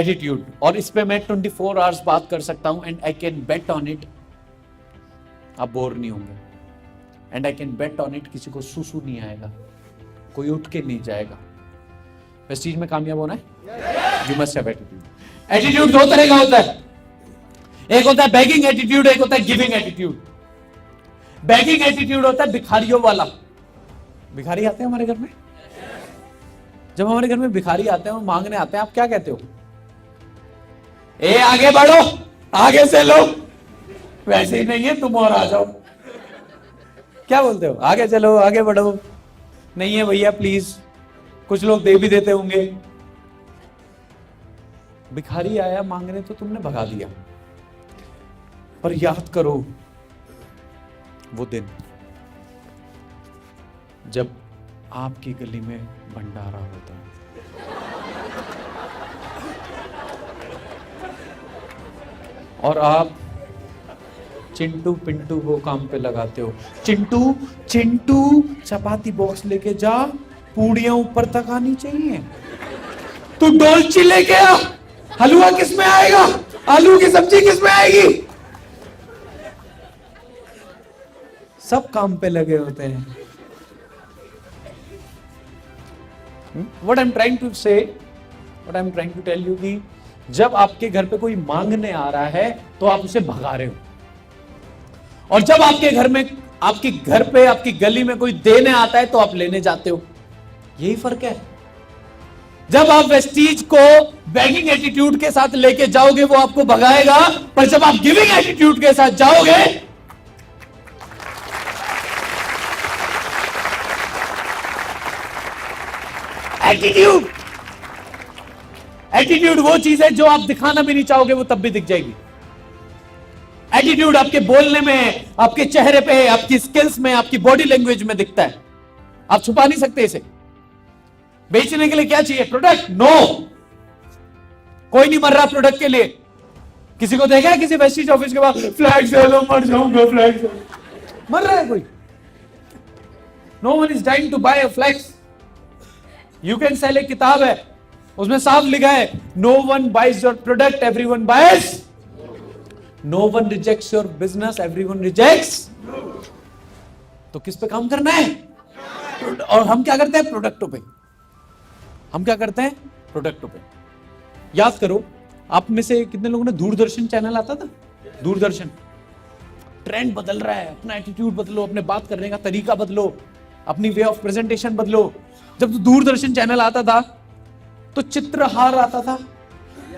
Attitude, और इस पे मैं 24 आवर्स बात कर सकता हूं and I can bet on it, आप बोर नहीं होंगे। And I can bet on it, किसी को सुसु नहीं आएगा, कोई उठ के नहीं जाएगा। इस चीज में कामयाब होना है, you must have attitude. Attitude दो तरह का होता है, एक होता है बेगिंग एटीट्यूड, एक होता है गिविंग एटीट्यूड। बेगिंग एटीट्यूड होता है भिखारियों वाला। भिखारी आते हैं हमारे घर में, जब हमारे घर में भिखारी आते हैं, वो मांगने आते हैं, आप क्या कहते हो? ए आगे बढ़ो, आगे से लो। वैसे ही नहीं है, तुम और आ जाओ। क्या बोलते हो? आगे चलो, आगे बढ़ो। नहीं है भैया प्लीज, कुछ लोग दे भी देते होंगे। भिखारी आया मांगने तो तुमने भगा दिया, पर याद करो वो दिन जब आपकी गली में भंडारा होता है, और आप चिंटू पिंटू को काम पे लगाते हो। चिंटू चिंटू चपाती बॉक्स लेके जा, पूड़ियां ऊपर तक आनी चाहिए। तू डोलची लेके आ, हलवा किस में आएगा, आलू की सब्जी किस में आएगी। सब काम पे लगे होते हैं। What I'm trying to say, what I'm trying to tell you कि जब आपके घर पे कोई मांगने आ रहा है तो आप उसे भगा रहे हो, और जब आपके घर में, आपके घर पे, आपकी गली में कोई देने आता है तो आप लेने जाते हो। यही फर्क है। जब आप वेस्टीज को बेगिंग एटीट्यूड के साथ लेके जाओगे वो आपको भगाएगा, पर जब आप गिविंग एटीट्यूड के साथ जाओगे, एटीट्यूड, एटीट्यूड वो चीज है जो आप दिखाना भी नहीं चाहोगे, वो तब भी दिख जाएगी। एटीट्यूड आपके बोलने में, आपके चेहरे पे, आपकी स्किल्स में, आपकी बॉडी लैंग्वेज में दिखता है। आप छुपा नहीं सकते इसे। बेचने के लिए क्या चाहिए? प्रोडक्ट। नो, कोई नहीं मर रहा प्रोडक्ट के लिए। किसी को देखा है किसी वेस्टीज ऑफिस के बाद फ्लैग सेल, मर जाऊंगा फ्लैग सेल? मर रहा है कोई? No one is dying to buy a flex. You can sell, एक किताब है उसमें साफ लिखा है, no one buys your product, everyone buys. No one rejects your business, everyone rejects. तो किस पे काम करना है? और हम क्या करते हैं? प्रोडक्टों पे। हम क्या करते हैं? प्रोडक्टों पे। याद करो, आप में से कितने लोगों ने दूरदर्शन चैनल आता था? दूरदर्शन। ट्रेंड बदल रहा है, अपना एटीट्यूड बदलो, अपने बात करने का तरीका बदलो, अपनी वे ऑफ प्रेजेंटेशन बदलो। जब दूरदर्शन चैनल आता था तो चित्रहार आता था,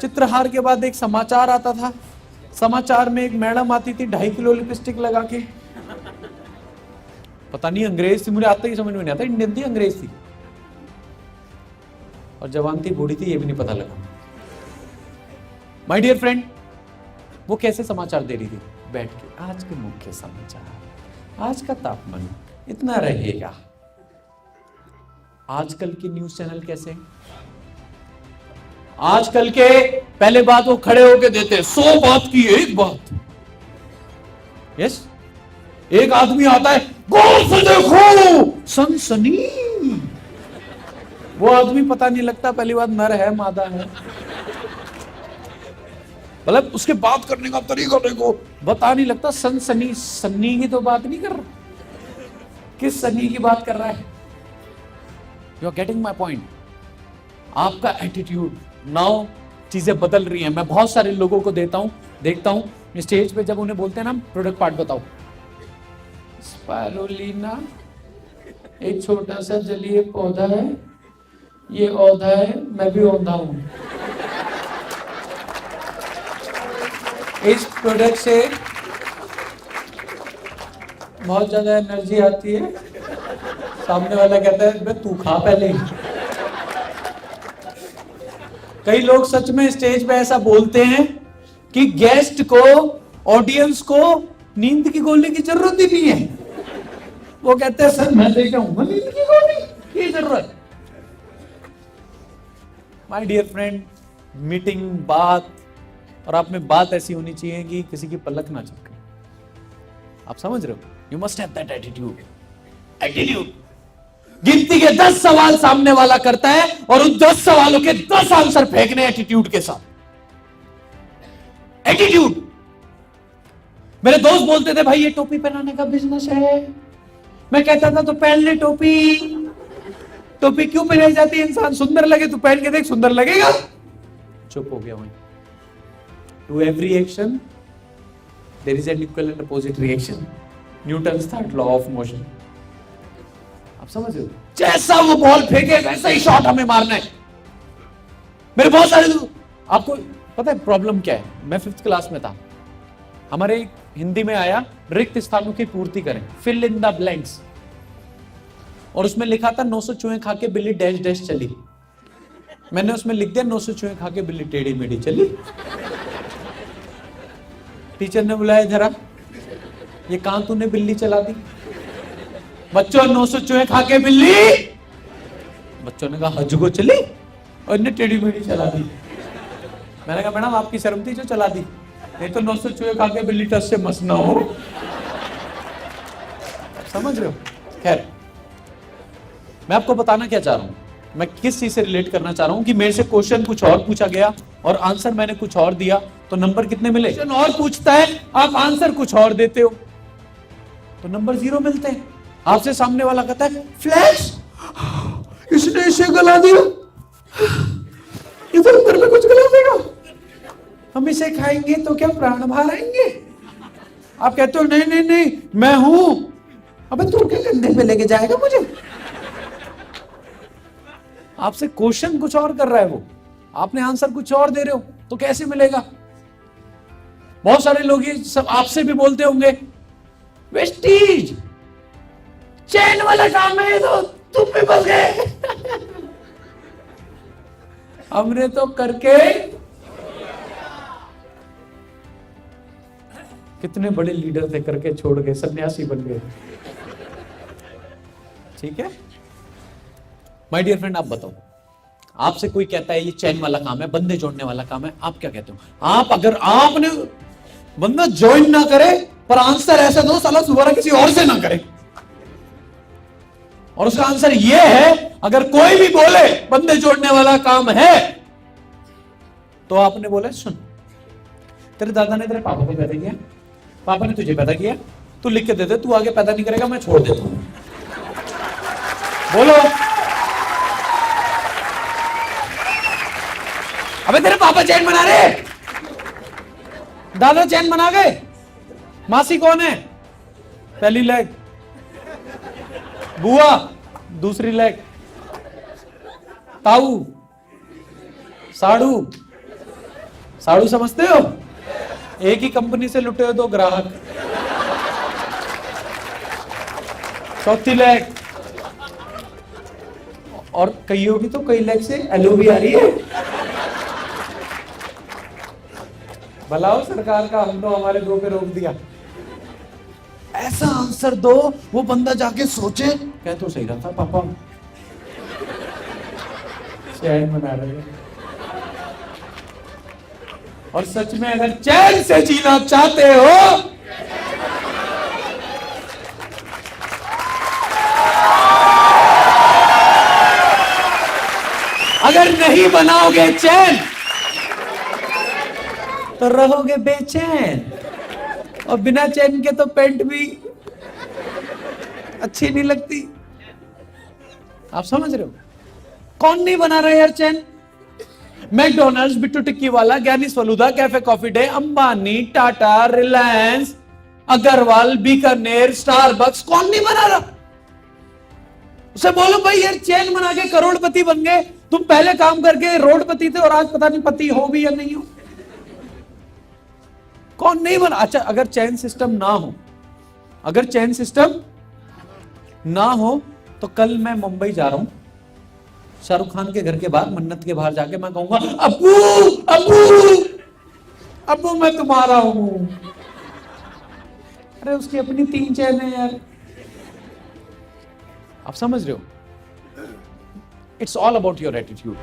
चित्रहार के बाद एक समाचार आता था, समाचार में एक मैडम आती थी 2.5 किलो लिपस्टिक लगा के। पता नहीं अंग्रेज थी, मुझे आता ही समझ में नहीं आता, इंडियन थी अंग्रेज थी, और जवान थी बूढ़ी थी ये भी नहीं पता लगा। माय डियर फ्रेंड, वो कैसे समाचार दे रही थी? बैठ के, आज के मुख्य समाचार, आज का तापमान इतना रहेगा। आजकल की न्यूज चैनल कैसे? आजकल के पहले बात वो खड़े होके देते हैं, 100 बात की एक बात। यस, एक आदमी आता है, गौर से देखो सनसनी। वो आदमी पता नहीं लगता पहली बात नर है मादा है, मतलब उसके बात करने का तरीका देखो, बता नहीं लगता सनसनी। सन्नी की तो बात नहीं कर रहा, किस सनी की बात कर रहा है? You are getting my point. आपका एटीट्यूड, नाउ चीजें बदल रही हैं। मैं बहुत सारे लोगों को देखता हूं स्टेज पे, जब उन्हें बोलते हैं ना प्रोडक्ट पार्ट बताओ, स्पाइरुलिना एक छोटा सा जलीय पौधा है, ये औधा है, मैं भी औधा हूं। इस प्रोडक्ट से बहुत ज्यादा एनर्जी आती है। सामने वाला कहता है बे तू खा पहले। कई लोग सच में स्टेज पे ऐसा बोलते हैं कि गेस्ट को, ऑडियंस को नींद की गोली की जरूरत ही नहीं है। वो कहते हैं सर मैं ले जाऊंगा नींद की गोली, की जरूरत। माय डियर फ्रेंड, मीटिंग, बात, और आप में बात ऐसी होनी चाहिए कि किसी की पलक ना झपके। आप समझ रहे हो? You must have that attitude. Attitude, गिनती के 10 सवाल सामने वाला करता है और उन 10 सवालों के 10 आंसर फेंकने एटीट्यूड के साथ। एटीट्यूड। मेरे दोस्त बोलते थे भाई ये टोपी पहनाने का बिजनेस है, मैं कहता था तो पहन ले टोपी। टोपी क्यों पहनाई जाती है? इंसान सुंदर लगे, तू पहन के देख सुंदर लगेगा। चुप हो गया वहीं। To every action there is an equal and opposite reaction, Newton's third law of motion. आप समझ रहे हो? जैसा वो बॉल फेंके वैसा ही शॉट हमें मारना है। मेरे बहुत सारे, आपको पता है प्रॉब्लम क्या है? मैं 5th क्लास में था, हमारे हिंदी में आया रिक्त स्थानों की पूर्ति करें, फिल इन द ब्लैंक्स, और उसमें लिखा था 900 चूहे खा के बिल्ली डैश डैश चली। मैंने उसमें लिख दिया 900 चूहे खा के बिल्ली टेढ़ी मेढ़ी चली। टीचर ने बुलाया, जरा ये कहां तूने बिल्ली चला दी? बच्चों 900 चूहे खा के बिल्ली, बच्चों ने कहा हज को चली और इन्हें टेढ़ी मेढ़ी चला दी। मैंने कहा मैडम आपकी शर्म थी जो चला दी, नहीं तो 900 चूहे खा के बिल्ली टस से मस ना हो। समझ रहे हो? खैर, मैं आपको बताना क्या चाह रहा हूं, मैं किस चीज से रिलेट करना चाह रहा हूं कि मेरे से क्वेश्चन कुछ और पूछा गया और आंसर मैंने कुछ और दिया, तो नंबर कितने मिले? क्वेश्चन और पूछता है, आप आंसर कुछ और देते हो, तो नंबर 0 मिलते हैं। आपसे सामने वाला कहता है फ्लैश, इसने इसे गला दिया, इधर उधर में कुछ गला देगा, हम इसे खाएंगे तो क्या प्राण बाहर आएंगे? आप कहते हो नहीं नहीं नहीं मैं हूं। अबे तू क्या कंधे पे लेके जाएगा मुझे? आपसे क्वेश्चन कुछ और कर रहा है वो, आपने आंसर कुछ और दे रहे हो, तो कैसे मिलेगा? बहुत सारे लोग ये सब आपसे भी बोलते होंगे वेस्टीज चैन वाला काम है, तो तुम भी फंस गए। हमने तो करके कितने बड़े लीडर थे, करके छोड़ गए, सन्यासी बन गए। ठीक है माय डियर फ्रेंड, आप बताओ, आपसे कोई कहता है ये चैन वाला काम है, बंदे जोड़ने वाला काम है, आप क्या कहते हो? आप अगर आपने बंदा ज्वाइन ना करे पर आंसर ऐसा दो साला दोबारा किसी और से ना करे, और उसका आंसर यह है अगर कोई भी बोले बंदे जोड़ने वाला काम है, तो आपने बोला सुन, तेरे दादा ने तेरे पापा को पैदा किया, पापा ने तुझे पैदा किया, तू लिख के दे दे, तू आगे पैदा नहीं करेगा, मैं छोड़ देता हूं। बोलो, अबे तेरे पापा चैन बना रहे, दादा चैन बना गए, मासी कौन है? पहली लेग, बुआ दूसरी लेग, ताऊ, साड़ू, साड़ू समझते हो? एक ही कंपनी से लुटे हो 2 ग्राहक। चौथी लेग, और कई होगी तो कई लेग से एलो भी आ रही है। भला हो सरकार का, हम तो हमारे 2 पे रोक दिया। ऐसा आंसर दो वो बंदा जाके सोचे, क्या तो सही रहा था पापा, चैन बना रहे हैं। और सच में अगर चैन से जीना चाहते हो, अगर नहीं बनाओगे चैन तो रहोगे बेचैन, और बिना चैन के तो पैंट भी अच्छी नहीं लगती। आप समझ रहे हो? कौन नहीं बना रहा यार चैन? मैकडोनल्ड्स, बिट्टू टिक्की वाला, Giani's falooda, Cafe Coffee Day, Ambani, Tata, Reliance, Agarwal, Bikaner, Starbucks, कौन नहीं बना रहा? उसे बोलो भाई यार चैन बना के करोड़पति बन गए, तुम पहले काम करके रोडपति थे और आज पता नहीं पति हो भी या नहीं हो। कौन नहीं बना? अच्छा अगर चैन सिस्टम ना हो, अगर चैन सिस्टम ना हो तो कल मैं मुंबई जा रहा हूं, शाहरुख खान के घर के बाहर, मन्नत के बाहर जाके मैं कहूंगा अब्बू अब्बू अब्बू मैं तुम्हारा हूं। अरे उसकी अपनी 3 चैन है यार। आप समझ रहे हो? It's all about your attitude.